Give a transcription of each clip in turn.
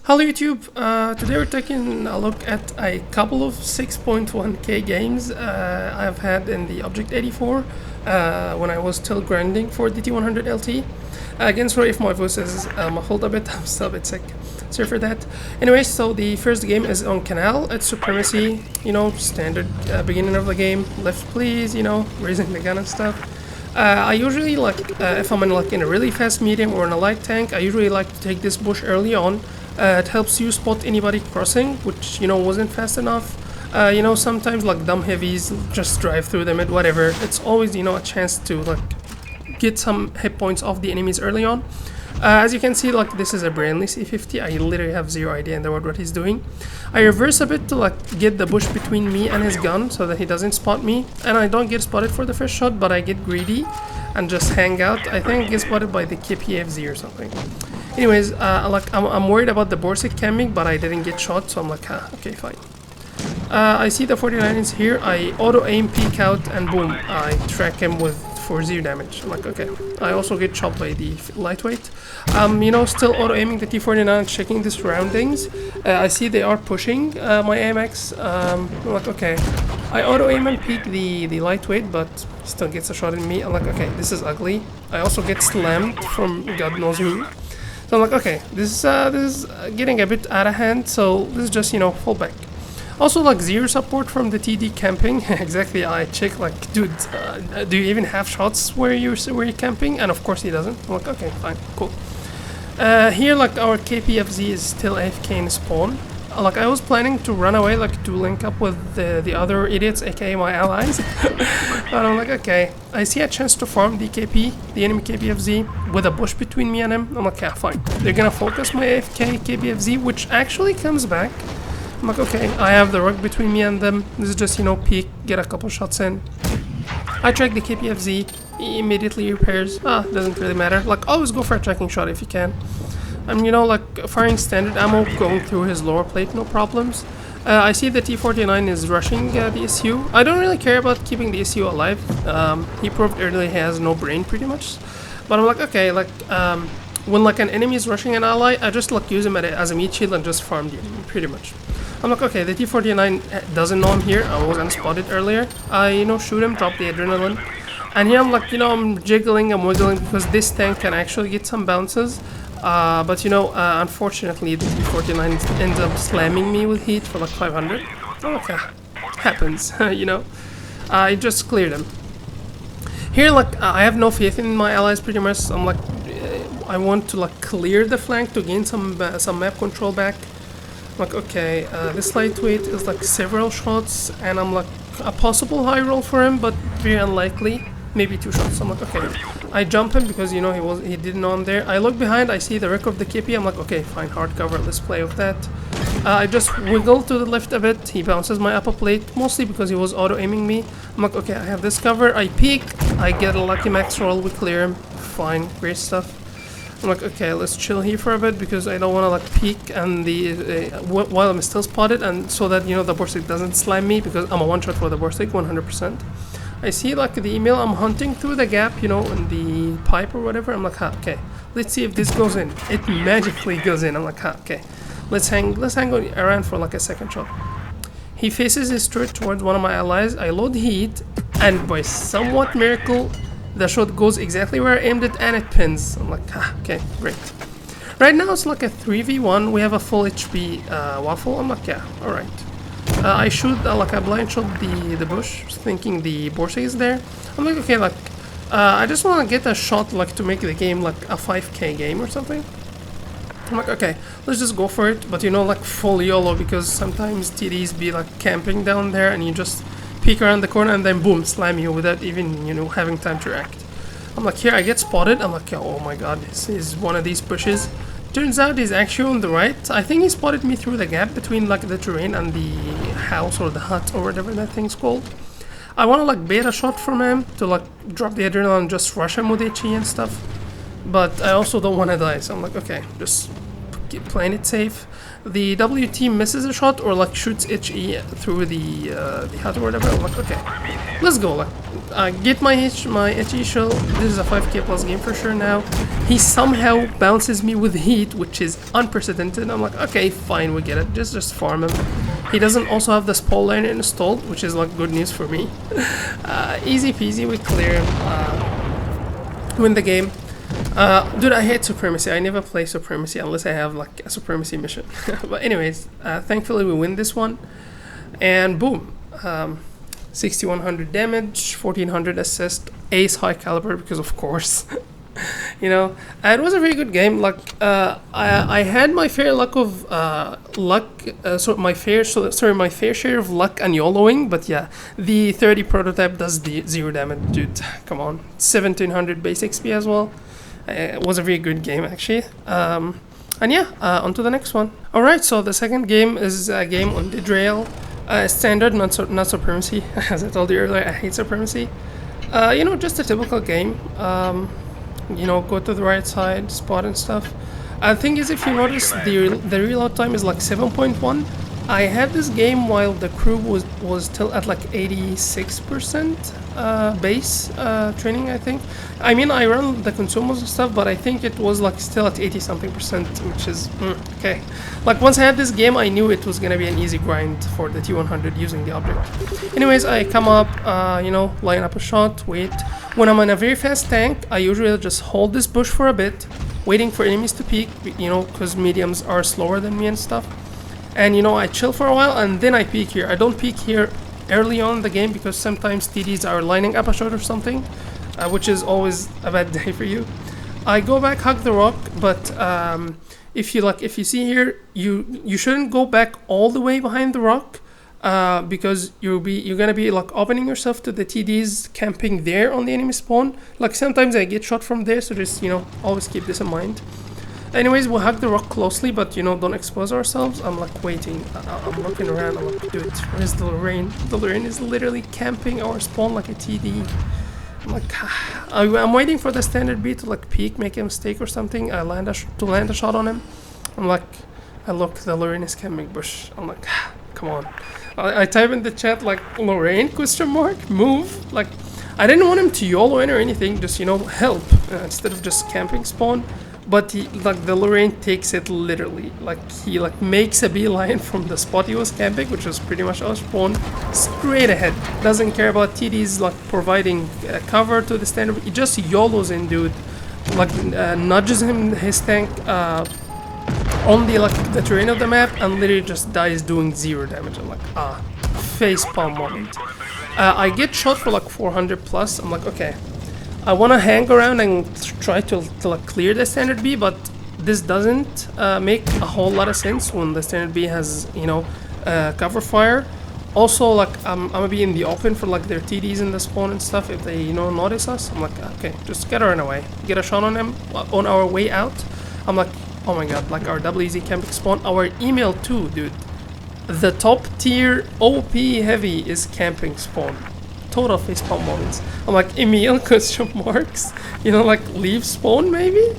Hello YouTube, today we're taking a look at a couple of 6.1k games I've had in the Object 84 when I was still grinding for DT100 LT. Again, sorry if my voice is muffled a bit, I'm still a bit sick, sorry for that. Anyway, so the first game is on Canal, it's Supremacy, standard beginning of the game, left please, raising the gun and stuff. I usually if I'm in a really fast medium or in a light tank, I usually like to take this bush early on. It helps you spot anybody crossing, which wasn't fast enough. Sometimes dumb heavies just drive through them and whatever. It's always a chance to get some hit points off the enemies early on. As you can see, this is a brainly C50. I literally have zero idea in the world what he's doing. I reverse a bit to get the bush between me and his gun so that he doesn't spot me, and I don't get spotted for the first shot, but I get greedy and just hang out. I think I get spotted by the KPFZ or something. Anyways, I'm worried about the Borsig camping, but I didn't get shot, so I'm okay, fine. I see the 49ers here. I auto-aim, peek out, and boom, I track him for 0 damage. I'm okay. I also get chopped by the lightweight. Still auto-aiming the T49, checking the surroundings. I see they are pushing my AMX. I'm okay. I auto-aim and peek the lightweight, but still gets a shot in me. I'm okay, this is ugly. I also get slammed from God knows who. So I'm okay, this is getting a bit out of hand, so this is just, fall back. Also, zero support from the TD camping. Exactly, I check, dude, do you even have shots where you're camping? And of course he doesn't. I'm okay, fine, cool. Here, our KPFZ is still AFK in spawn. I was planning to run away, to link up with the other idiots, aka my allies. But I'm okay, I see a chance to farm the KP, the enemy KPFZ, with a bush between me and him. I'm yeah, fine. They're gonna focus my AFK KPFZ, which actually comes back. I'm okay, I have the rug between me and them. This is just, peek, get a couple shots in. I track the KPFZ, he immediately repairs. Doesn't really matter. Always go for a tracking shot if you can. Firing standard ammo, going through his lower plate, no problems. I see the T49 is rushing the SU. I don't really care about keeping the SU alive. He proved earlier he has no brain, pretty much. But I'm okay, when an enemy is rushing an ally, I just use him as a meat shield and just farm the enemy, pretty much. I'm okay, the T49 doesn't know I'm here. I was unspotted earlier. I, shoot him, drop the adrenaline. And here I'm I'm jiggling, I'm wiggling, because this tank can actually get some bounces. But unfortunately the T49 ends up slamming me with heat for 500. Okay, happens, I just cleared him. Here, I have no faith in my allies pretty much. So I'm I want to clear the flank to gain some map control back. Okay, this lightweight is several shots, and I'm a possible high roll for him, but very unlikely. Maybe 2 shots. I'm okay. I jump him because he didn't know I'm there. I look behind, I see the wreck of the KP. I'm okay, fine, hard cover, let's play with that. I just wiggle to the left a bit. He bounces my upper plate, mostly because he was auto-aiming me. I'm okay, I have this cover. I peek, I get a lucky max roll, we clear him. Fine, great stuff. I'm okay, let's chill here for a bit because I don't want to peek and while I'm still spotted, and so that the Borsig doesn't slam me, because I'm a one-shot for the Borsig 100%. I see the email, I'm hunting through the gap, in the pipe or whatever. I'm okay, let's see if this goes in. It magically goes in. I'm okay, let's hang around for a second shot. He faces his turret towards one of my allies. I load heat, and by somewhat miracle, the shot goes exactly where I aimed it and it pins. I'm okay, great. Right now it's a 3v1. We have a full HP waffle. I'm yeah, alright. I shoot a blind shot the bush, thinking the Borsig is there. I'm okay, I just want to get a shot to make the game a 5k game or something. I'm okay, let's just go for it, but full YOLO, because sometimes TDs be camping down there and you just peek around the corner and then boom, slam you without even having time to react. I'm here, I get spotted. I'm oh my god, this is one of these bushes. Turns out he's actually on the right. I think he spotted me through the gap between the terrain and the house or the hut or whatever that thing's called. I want to bait a shot from him to drop the adrenaline and just rush him with HE and stuff, but I also don't want to die, so I'm okay, just playing it safe. The WT misses a shot or like shoots HE through the hut or whatever. I'm like, okay, let's go. Like, get my HE shell. This is a 5k plus game for sure now. He somehow bounces me with heat, which is unprecedented. I'm like, okay, fine, we get it. Just farm him. He doesn't also have the spawn lane installed, which is like good news for me. Easy peasy, we clear him. Win the game. Dude, I hate Supremacy. I never play Supremacy unless I have like a Supremacy mission. But anyways, thankfully we win this one. And boom. 6100 damage, 1400 assist, ace high caliber because of course. You know, it was a very good game. Like I had my fair luck of my fair share of luck and YOLOing, but yeah, the 30 prototype does the 0 damage, dude. Come on, 1700 base XP as well. It was a very good game actually. And yeah, on to the next one. All right, so the second game is a game on Didrail. Standard, not Supremacy. As I told you earlier, I hate Supremacy. You know, just a typical game. You know, go to the right side, spot and stuff. The thing is, if you notice, the reload time is like 7.1. I had this game while the crew was still at like 86% base training, I think. I mean, I run the consumables and stuff, but I think it was like still at 80 something percent, which is okay. Like once I had this game, I knew it was gonna be an easy grind for the T100 using the object. Anyways, I come up, you know, line up a shot, wait. When I'm on a very fast tank, I usually just hold this bush for a bit, waiting for enemies to peek, you know, because mediums are slower than me and stuff. And you know, I chill for a while and then I peek here. I don't peek here early on in the game because sometimes TDs are lining up a shot or something, which is always a bad day for you. I go back, hug the rock, but if you see here, you shouldn't go back all the way behind the rock, because you're gonna be like opening yourself to the TDs camping there on the enemy spawn. Like sometimes I get shot from there, so just, you know, always keep this in mind. Anyways, we'll hug the rock closely, but you know, don't expose ourselves. I'm like waiting, I'm looking around, I'm like, dude, where's the Lorraine? The Lorraine is literally camping our spawn like a TD. I'm like, I'm waiting for the standard B to like peek, make a mistake or something. I land a shot on him. I'm like, I look, the Lorraine is camping bush. I'm like, come on. I type in the chat like, Lorraine, question mark, move. Like, I didn't want him to YOLO in or anything, just, you know, help, instead of just camping spawn. But he, like, the Lorraine takes it literally. Like, he like makes a beeline from the spot he was camping, which was pretty much our spawn, straight ahead. Doesn't care about TDs like providing cover to the standard. He just YOLOs in, dude. Like, nudges his tank on the terrain of the map and literally just dies doing 0 damage. I'm like, facepalm moment. I get shot for like 400 plus. I'm like, okay, I want to hang around and try to like clear the standard B, but this doesn't make a whole lot of sense when the standard B has, you know, cover fire. Also, like, I'm gonna be in the open for like their TDs in the spawn and stuff. If they, you know, notice us, I'm like, okay, just get run away, get a shot on them on our way out. I'm like, oh my god, like our double easy camping spawn, our email too, dude. The top tier OP heavy is camping spawn. Total facepalm moments. I'm like, Emil, question marks, you know, like leave spawn maybe.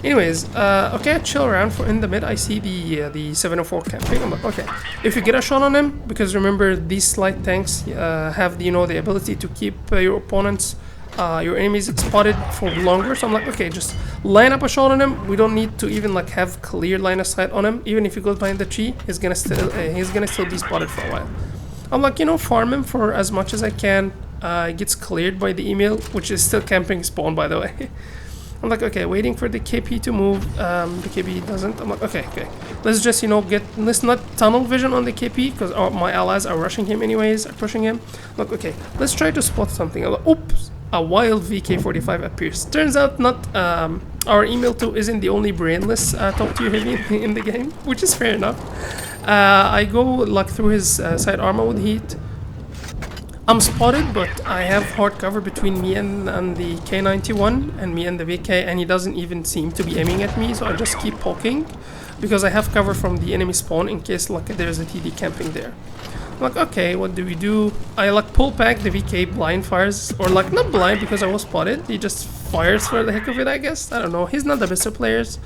Anyways, okay, I chill around for in the mid. I see the 704 camping. I'm like, okay, if you get a shot on him, because remember these light tanks have the, you know, the ability to keep your opponents, your enemies spotted for longer. So I'm like, okay, just line up a shot on him. We don't need to even like have clear line of sight on him. Even if he goes behind the tree, he's gonna still be spotted for a while. I'm like, you know, farm him for as much as I can. It gets cleared by the email, which is still camping spawn, by the way. I'm like, okay, waiting for the KP to move. The KP doesn't. I'm like, okay, let's just, you know, let's not tunnel vision on the KP because my allies are rushing him anyways, are pushing him. I'm like, okay, let's try to spot something. I'm like, oops, a wild VK45 appears. Turns out not. Our email 2 isn't the only brainless top tier heavy in the game, which is fair enough. I go like through his side armor with heat. I'm spotted, but I have hard cover between me and the K91 and me and the VK, and he doesn't even seem to be aiming at me, so I just keep poking because I have cover from the enemy spawn in case like there's a TD camping there. I'm like, okay, what do we do? I like pull back, the VK blind fires, or like not blind because I was spotted, he just fires for the heck of it, I guess. I don't know, he's not the best of players.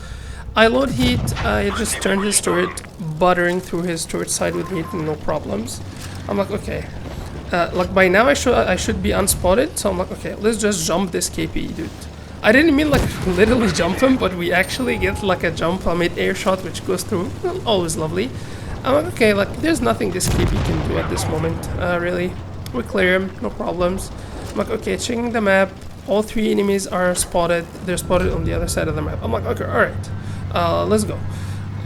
I load heat, I just turned his turret, buttering through his turret side with heat, no problems. I'm like, okay. Like by now I should be unspotted, so I'm like, okay, let's just jump this KP, dude. I didn't mean like literally jump him, but we actually get like a jump, a mid-air shot which goes through. Always lovely. I'm like, okay, like there's nothing this KP can do at this moment, really. We clear him, no problems. I'm like, okay, checking the map. All three enemies are spotted. They're spotted on the other side of the map. I'm like, okay, alright, let's go.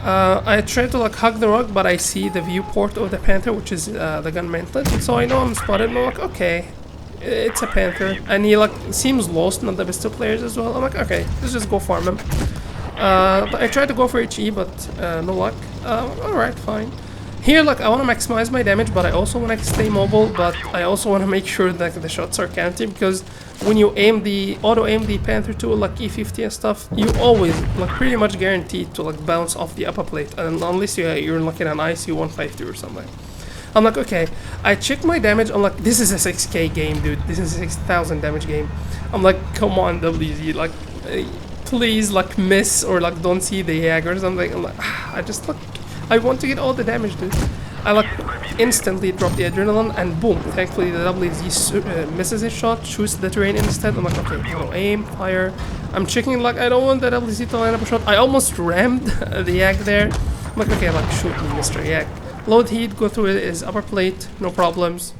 I try to like hug the rock, but I see the viewport of the Panther, which is the gun mantlet. So I know I'm spotted, and I'm like, okay, it's a Panther. And he like seems lost, not the best of players as well. I'm like, okay, let's just go farm him. But I tried to go for HE, but no luck. Alright, fine. Here, like, I want to maximize my damage, but I also want to stay mobile, but I also want to make sure that the shots are counting, because when you auto-aim the Panther tool, like E50 and stuff, you always, like, pretty much guaranteed to, like, bounce off the upper plate, and unless you're like in an ICU 152 or something. I'm like, okay, I check my damage, I'm like, this is a 6k game, dude, this is a 6,000 damage game. I'm like, come on, WZ, like, please, like, miss, or, like, don't see the Jaeger or something. I'm like, I just, like, I want to get all the damage, dude. I like instantly drop the adrenaline and boom, thankfully the WZ misses his shot, shoots the terrain instead. I'm like, okay, aim, fire. I'm checking, like, I don't want the WZ to line up a shot. I almost rammed the Yak there. I'm like, okay, like, shoot me, Mr. Yak. Load heat, go through his upper plate, no problems.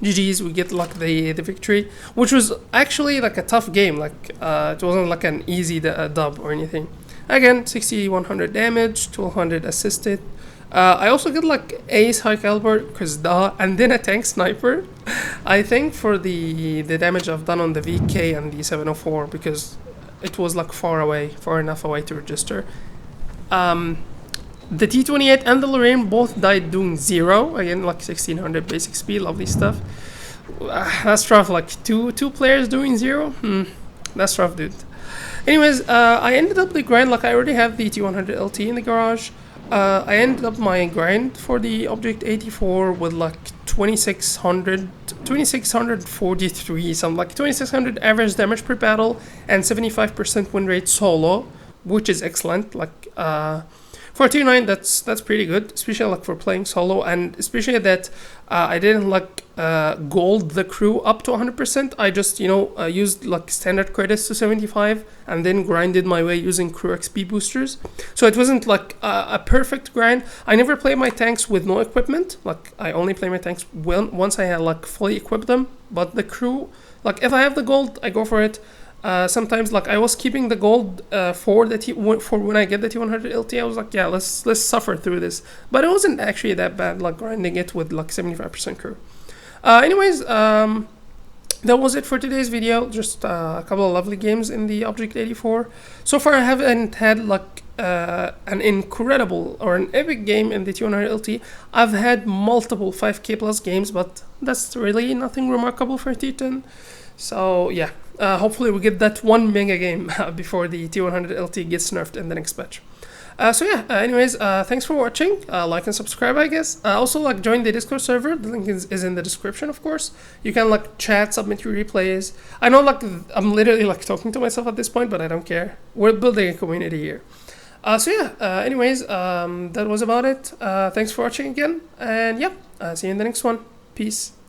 GG's, we get like the victory, which was actually like a tough game. Like it wasn't like an easy dub or anything. Again, 6100 damage, 1200 assisted. I also get like ace high caliber, and then a tank sniper. I think for the damage I've done on the VK and the 704, because it was like far enough away to register. The T28 and the Lorraine both died doing 0. Again, like 1600 basic speed, lovely stuff. That's rough, like two players doing 0? That's rough, dude. Anyways, I ended up the grind, like I already have the T100 LT in the garage. I ended up my grind for the Object 84 with like 2643, something like 2600 average damage per battle and 75% win rate solo, which is excellent. Like for tier 9, that's pretty good, especially like for playing solo, and especially that I didn't like gold the crew up to 100%. I just, used like standard credits to 75 and then grinded my way using crew XP boosters. So it wasn't like a perfect grind. I never play my tanks with no equipment. Like I only play my tanks once I had like fully equipped them. But the crew, like if I have the gold, I go for it. Sometimes like I was keeping the gold for when I get the T100 LT. I was like, yeah, let's suffer through this. But it wasn't actually that bad, like grinding it with like 75% crew. Anyways, that was it for today's video. Just a couple of lovely games in the Object 84. So far I haven't had like an incredible or an epic game in the T100 LT. I've had multiple 5k plus games, but that's really nothing remarkable for T10. So yeah, hopefully we get that one mega game before the T100 LT gets nerfed in the next patch. Anyways, thanks for watching. Like and subscribe, I guess. Also, like, join the Discord server. The link is in the description, of course. You can, like, chat, submit your replays. I know, like, I'm literally, like, talking to myself at this point, but I don't care. We're building a community here. Anyways, that was about it. Thanks for watching again. And, yeah, see you in the next one. Peace.